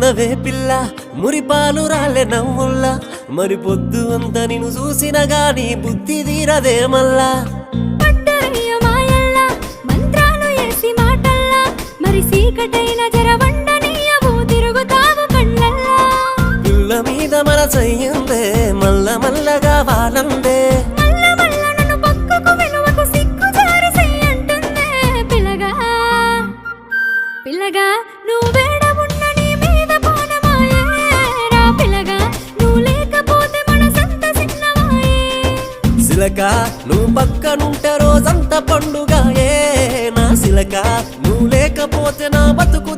ఉన్నవే పిల్ల మురిపాలు రాలే నవ్వుల్లా మరి పొద్దు అంత నిన్ను చూసిన గాని బుద్ధి తీరదే మల్లా పట్టరయ్య మాయల్లా మంత్రాలు ఏసి మాటల్లా మరి సీకటైన జరవండనీయవు తిరుగుతావు కళ్ళల్లా పిల్ల మీద మనసయ్యిందే మల్ల మల్లగా వాలందే మల్ల మల్ల నన్ను పక్కకు విలువకు సిగ్గు జారి చెయ్యంటుందే పిల్లగా పిల్లగా నువ్వేడ ఉన్న నీ మీద పోనమాయే రా పిల్లగా నువ్వు లేకపోతే మనసంత చిన్నమాయే సిలక నువ్వు పక్కనుంటే రోజంత పండుగ ఏ నా సిలక నువ్వు లేకపోతే నా బతుకు